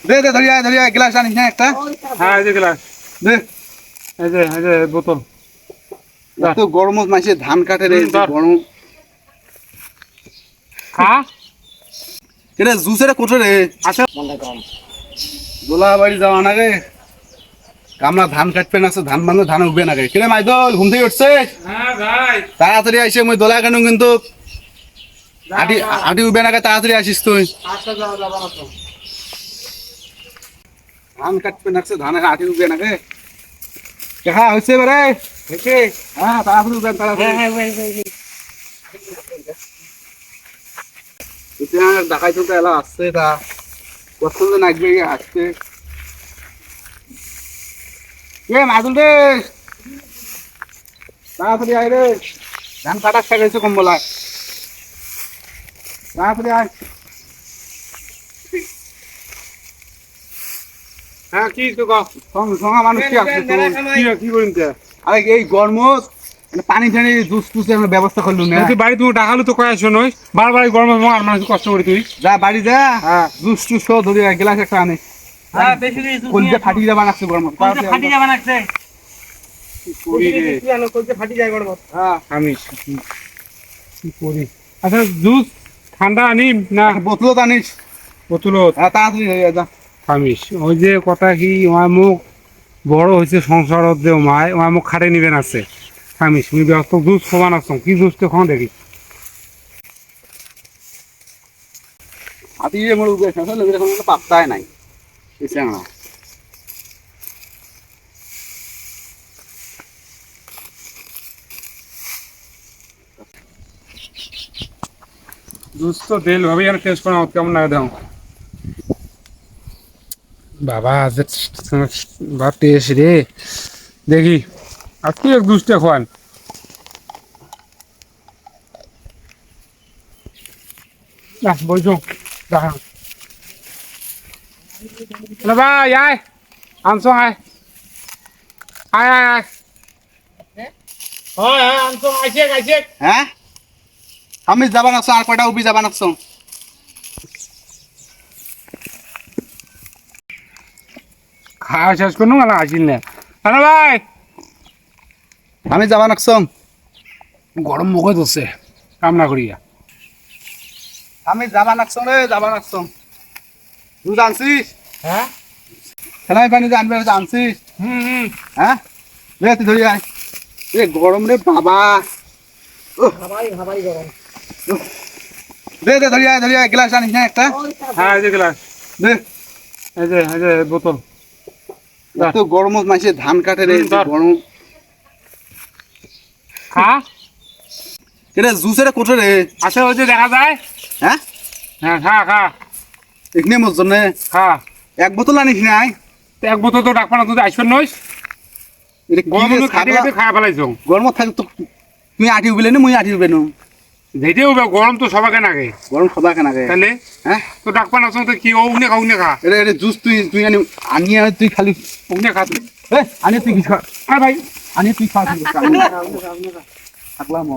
দে দে ধরিয়া ধরিয়া গ্লাস আনিস না একটা। হ্যাঁ এই যে গ্লাস, দে এই যে বোতল। এত গরমত মাইসে ধান কাটে রে, ধর। গরম। খা। এটা জুসের কোঠে রে। আচ্ছা দোলা বাড়ি যাওয়া না রে, কামলা ধান কাটবে না, ধান বান্ধব ধান উঠবে না রে। কিরে মাইদল ঘুম থেকে উঠছে? হ্যাঁ ভাই। তাড়াতাড়ি আইসে মই দোলা কেন কিন্তু আটি আটি উঠবে না, তাড়াতাড়ি আসিস তুই। আচ্ছা যাও যাবা না তো। ধান কাটবে না, ধান আটি উঠবে না রে। হ্যাঁ হয়েছে এবারে, হয়েছে? হ্যাঁ তাড়াতাড়ি উঠবেন, তাড়াতাড়ি। দেখাই তো এলা আসছে, তা কত নাচবে আসছে। এ মাদুল রে, তাড়াতাড়ি আয় রে, ধান কাটার শেষ হয়েছে কম্বলায়, তাড়াতাড়ি আয়। হ্যাঁ কি তো কও? সঙ্গে মানুষ কি আসছে তোর? কি করিম তে? আরে এই গরমত পানি টানি জুস টুসের আমরা ব্যবস্থা করলু না। তুই বাড়ি তুমি ডাকালু তো কয় আসো নই, বারবার গরম আর মানুষ কষ্ট করি তুই। যা বাড়ি যা, হ্যাঁ জুস টুস সব ধরে গ্লাস একটা আনে। হ্যাঁ বেশি বেশি কলজা ফাটি যাবা লাগছে গরমত। ফাটি যাবে নাকছে। করি রে। কি আনো কলতে ফাটি যায় গড়। হ্যাঁ আমি কি করি? আচ্ছা জুস ঠান্ডা আনি না বোতলত আনিস। বোতলত? হ্যাঁ তাড়াতাড়ি হয়ে যা। খামিস ওই যে কথা কি আমার মুখ বড় হয়েছে সংসারত যে মায় আমার মুখ খাটে নিবেন আছে। খামিস তুমি ব্যস্ত জুস খোয়ান আছো, কি জুস তো খাও দেখি। হাতি যে মোর উবে আছে, লোকের এখন পাত্তাই নাই। এসে না জুস তো দিল ভাবি আর টেস্ট করা কেমন লাগে দাও বাবা। যে বা টেস্ট রে দেখি। আর তুই এক জুসটা খাওয়ান না বলছো দেখা। ভাই আয় আনছো, আয় আয় আয় আয়। হ্যাঁ হ্যাঁ আনছো, আইছে আইছে। হ্যাঁ আমি যাবা নাকছো, আর কয়টা উবি যাবা নাকছো? খাওয়া শেষ করুন না আসিন না। হ্যালো ভাই, আমি যাবা নাকছো? গরম মুখে ধরছে কাম না করিয়া। আমি যাবা নাকছো রে, যাবা নাকছো। দুধ আনছিস? হ্যাঁ সেলাই পানি যে আনবে আনছিস? হুম হ্যাঁ রে তুই ধরি আয়। এ গরম রে বাবা। হাবাই গরম। দে দে ধরি আয় গ্লাস আনিস না একটা। হ্যাঁ এই যে গ্লাস, দে এই যে বোতল। এত গরমত মাইসে ধান কাটে রে, ধর। গরম। খা। এটা জুসের কোঠে রে। আচ্ছা ওই যে দেখা যায়। হ্যাঁ হ্যাঁ খা খা এখানে মোর জন্য খা। এক বোতল আনিস নাই। তো এক বোতল তো ডাকবা না, তুই আসবেন নইস। এটা কি গরম রে, খাটে ছাগলা? খাটে খাওয়া ফেলাইছ। গরমত থাকি তো তুই আটি উবিলে না, মুই আটি উবে নো। যেতে হবে গরম তো সবাকে নাগে গরম সবাই কেন আগে? তাহলে। হ্যাঁ তো ডাকবা না তো কি ওনে খা ওনে খা এটা জুস তুই তুই আনিয়ে তুই খালি ওনে খা তুই। আনিয়ে তুই কি খা? আরে ভাই আনিয়ে তুই খা থাকলাম।